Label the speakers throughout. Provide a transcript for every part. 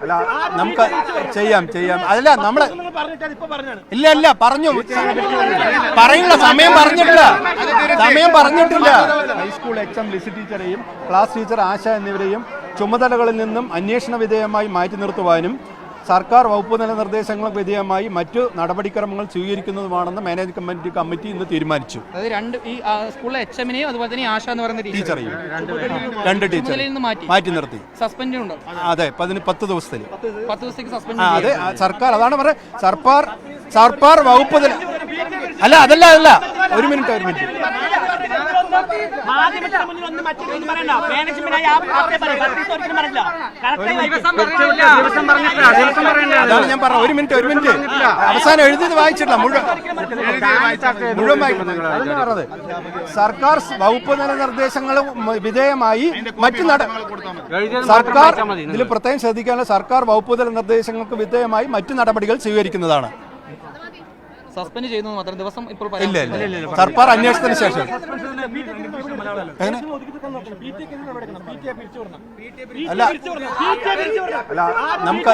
Speaker 1: അല്ല നമുക്ക് ചെയ്യാം അതല്ല നമ്മള് ഇല്ല പറഞ്ഞു പറയുന്ന സമയം പറഞ്ഞിട്ടില്ല ഹൈസ്കൂൾ എക്സാം ലിസ്റ്റ് ടീച്ചറെയും ക്ലാസ് ടീച്ചർ ആശ എന്നിവരെയും ചുമതലകളിൽ നിന്നും അന്വേഷണ വിധേയമായി മാറ്റി നിർത്തുവാനും സർക്കാർ വകുപ്പ് തല നിർദ്ദേശങ്ങൾക്ക് വിധേയമായി മറ്റു നടപടിക്രമങ്ങൾ സ്വീകരിക്കുന്നതുമാണെന്ന് മാനേജ്മെന്റ് കമ്മിറ്റി ഇന്ന് തീരുമാനിച്ചു.
Speaker 2: അതായത് ഈ സ്കൂളിലെ എച്ച്എമ്മിനെയും അതുപോലെ തന്നെ ആശ എന്ന് പറയുന്ന
Speaker 1: ടീച്ചറെയും രണ്ട് ടീച്ചർ മാറ്റി നിർത്തി.
Speaker 2: സസ്പെൻഡ് ഉണ്ട്.
Speaker 1: അതെ 10
Speaker 2: ദിവസത്തേക്ക് സസ്പെൻഡ്.
Speaker 1: അതെ സർക്കാർ അതാണ് പറയുന്നത്. സർക്കാർ വകുപ്പ് തല അതല്ല ഒരു മിനിറ്റ്
Speaker 3: മാധ്യമത്തിന് മുന്നിൽ ഒന്നും മറ്റൊന്നും പറയണ്ട.
Speaker 1: അതാണ് ഞാൻ പറഞ്ഞത്. ഒരു മിനിറ്റ് അവസാനം എഴുതിയത് വായിച്ചിട്ടില്ല മുഴുവൻ പറഞ്ഞത്. സർക്കാർ വകുപ്പ് തല നിർദ്ദേശങ്ങളും വിധേയമായി മറ്റു സർക്കാർ ഇതിൽ പ്രത്യേകം ശ്രദ്ധിക്കാനുള്ള സർക്കാർ വകുപ്പ് തല നിർദ്ദേശങ്ങൾക്ക് വിധേയമായി മറ്റു നടപടികൾ സ്വീകരിക്കുന്നതാണ്.
Speaker 2: സസ്പെൻഡ് ചെയ്യുന്നത് മാത്രം ദിവസം ഇപ്പോൾ
Speaker 1: ഇല്ല സർക്കാർ അന്വേഷണത്തിന് ശേഷം അല്ല നമുക്ക്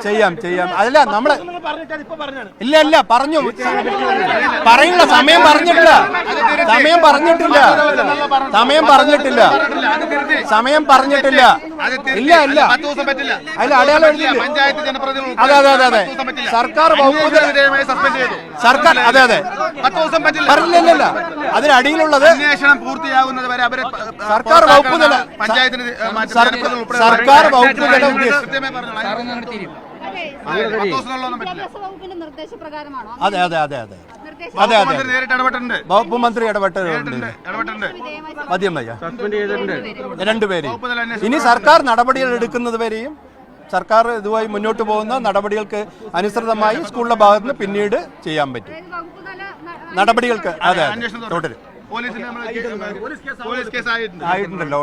Speaker 1: ചെയ്യാം അതല്ല നമ്മള് ഇല്ല പറഞ്ഞു പറയുന്ന സമയം പറഞ്ഞിട്ടില്ല ഇല്ല അതിൽ അടയാളം എഴുതിയില്ല. അതെ സർക്കാർ വകുപ്പ് സർക്കാർ അതെ പറഞ്ഞില്ല അതിനടിയിലുള്ളത്
Speaker 4: അന്വേഷണം പൂർത്തിയാകുന്നത് വരെ അവരെ
Speaker 1: സർക്കാർ വകുപ്പ് തല
Speaker 4: പഞ്ചായത്തിന്
Speaker 1: സർക്കാർ വകുപ്പ് തല അതെ വകുപ്പ് മന്ത്രി ഇടപെട്ടിട്ടുണ്ട്. മദ്യം രണ്ടുപേരെയും ഇനി സർക്കാർ നടപടികൾ എടുക്കുന്നത് വരെയും സർക്കാർ ഇതുമായി മുന്നോട്ട് പോകുന്ന നടപടികൾക്ക് അനുസൃതമായി സ്കൂളിന്റെ ഭാഗത്ത് നിന്ന് പിന്നീട് ചെയ്യാൻ പറ്റും നടപടികൾക്ക്. അതെ തുടരും.
Speaker 4: Police case ആയിട്ടുണ്ടല്ലോ.